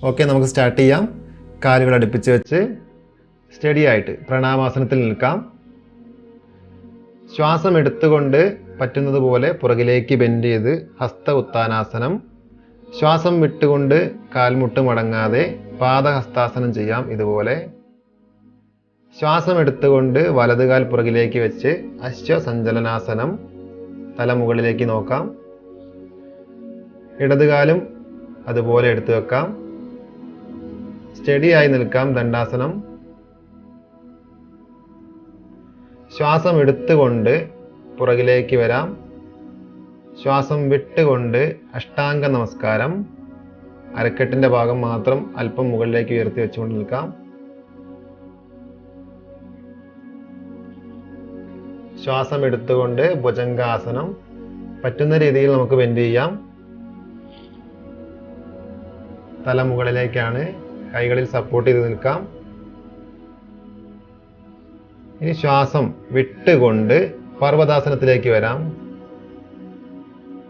Okay, നമുക്ക് start ചെയ്യാം. കാലുകൾ അടുപ്പിച്ച് വെച്ച് സ്റ്റഡി ആയിട്ട് പ്രണാമാസനത്തിൽ നിൽക്കാം. ശ്വാസം എടുത്തുകൊണ്ട് പറ്റുന്നത് പോലെ പുറകിലേക്ക് ബെൻഡ് ചെയ്ത് ഹസ്ത ഉത്താനാസനം. ശ്വാസം വിട്ടുകൊണ്ട് കാൽമുട്ട് മടങ്ങാതെ പാദഹസ്താസനം ചെയ്യാം. ഇതുപോലെ ശ്വാസം എടുത്തുകൊണ്ട് വലതുകാൽ പുറകിലേക്ക് വെച്ച് അശ്വസഞ്ചലനാസനം. തല മുകളിലേക്ക് നോക്കാം. ഇടതുകാലും അതുപോലെ എടുത്തു വെക്കാം. സ്റ്റഡി ആയി നിൽക്കാം. ദണ്ഡാസനം. ശ്വാസം എടുത്തുകൊണ്ട് പുറകിലേക്ക് വരാം. ശ്വാസം വിട്ടുകൊണ്ട് അഷ്ടാംഗ നമസ്കാരം. അരക്കെട്ടിന്റെ ഭാഗം മാത്രം അല്പം മുകളിലേക്ക് ഉയർത്തി വെച്ചുകൊണ്ട് നിൽക്കാം. ശ്വാസം എടുത്തുകൊണ്ട് ഭുജംഗാസനം. പറ്റുന്ന രീതിയിൽ നമുക്ക് ബെൻഡ് ചെയ്യാം. തല മുകളിലേക്കാണ്. കൈകളിൽ സപ്പോർട്ട് ചെയ്ത് നിൽക്കാം. ഇനി ശ്വാസം വിട്ടുകൊണ്ട് പർവ്വതാസനത്തിലേക്ക് വരാം.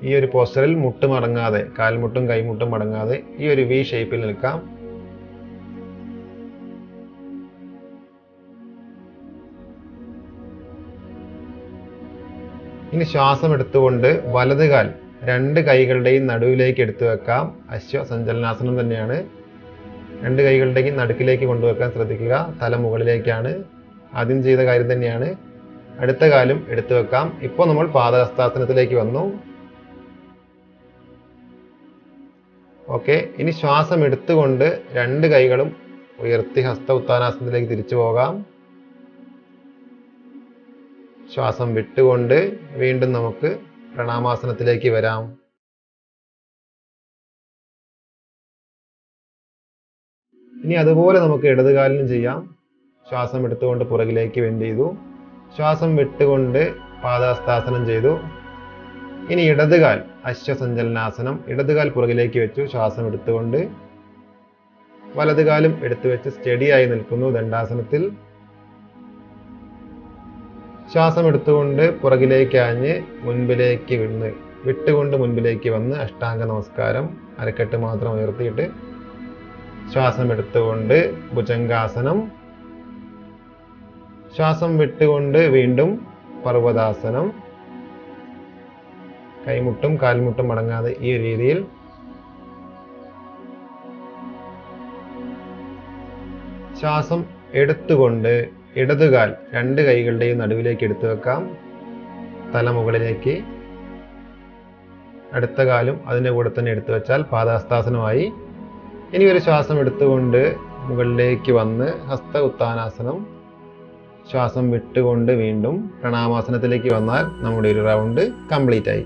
ഈ ഒരു പോസ്റ്ററിൽ മുട്ട് മടങ്ങാതെ, കാൽമുട്ടും കൈമുട്ടും മടങ്ങാതെ ഈ ഒരു വി ഷേപ്പിൽ നിൽക്കാം. ഇനി ശ്വാസം എടുത്തുകൊണ്ട് വലതുകാൽ രണ്ട് കൈകളുടെയും നടുവിലേക്ക് എടുത്തു വെക്കാം. അശ്വസഞ്ചലനാസനം തന്നെയാണ്. രണ്ട് കൈകളുടെയും നടുക്കിലേക്ക് കൊണ്ടുവെക്കാൻ ശ്രദ്ധിക്കുക. തല മുകളിലേക്കാണ്. ആദ്യം ചെയ്ത കാര്യം തന്നെയാണ്. അടുത്ത കാലും എടുത്തു വെക്കാം. ഇപ്പോൾ നമ്മൾ പാദഹസ്താസനത്തിലേക്ക് വന്നു. ഓക്കെ, ഇനി ശ്വാസം എടുത്തുകൊണ്ട് രണ്ട് കൈകളും ഉയർത്തി ഹസ്ത ഉത്താനാസനത്തിലേക്ക് തിരിച്ചു പോകാം. ശ്വാസം വിട്ടുകൊണ്ട് വീണ്ടും നമുക്ക് പ്രണാമാസനത്തിലേക്ക് വരാം. ഇനി അതുപോലെ നമുക്ക് ഇടതുകാലിനും ചെയ്യാം. ശ്വാസം എടുത്തുകൊണ്ട് പുറകിലേക്ക് ബെൻഡ് ചെയ്തു. ശ്വാസം വിട്ടുകൊണ്ട് പാദഹസ്താസനം ചെയ്തു. ഇനി ഇടതുകാൽ അശ്വസഞ്ചലനാസനം. ഇടതുകാൽ പുറകിലേക്ക് വെച്ചു. ശ്വാസം എടുത്തുകൊണ്ട് വലതുകാലും എടുത്തു വെച്ച് സ്റ്റഡി ആയി നിൽക്കുന്നു ദണ്ഡാസനത്തിൽ. ശ്വാസം എടുത്തുകൊണ്ട് പുറകിലേക്ക് ആഞ്ഞ് മുൻപിലേക്ക് വിട്ടുകൊണ്ട് മുൻപിലേക്ക് വന്ന് അഷ്ടാംഗ നമസ്കാരം. അരക്കെട്ട് മാത്രം ഉയർത്തിയിട്ട് ശ്വാസം എടുത്തുകൊണ്ട് ഭുജംഗാസനം. ശ്വാസം വിട്ടുകൊണ്ട് വീണ്ടും പർവ്വതാസനം. കൈമുട്ടും കാൽമുട്ടും മടങ്ങാതെ ഈ ഒരു രീതിയിൽ. ശ്വാസം എടുത്തുകൊണ്ട് ഇടതുകാൽ രണ്ട് കൈകളുടെയും നടുവിലേക്ക് എടുത്തു വെക്കാം. തല മുകളിലേക്ക്. അടുത്ത കാലും അതിൻ്റെ കൂടെ തന്നെ എടുത്തു വെച്ചാൽ പാദഹസ്താസനമായി. ഇനി ഒരു ശ്വാസം എടുത്തുകൊണ്ട് മുകളിലേക്ക് വന്ന് ഹസ്ത ഉത്താനാസനം. ശ്വാസം വിട്ടുകൊണ്ട് വീണ്ടും പ്രണാമാസനത്തിലേക്ക് വന്നാൽ നമ്മുടെ ഒരു റൗണ്ട് കംപ്ലീറ്റ് ആയി.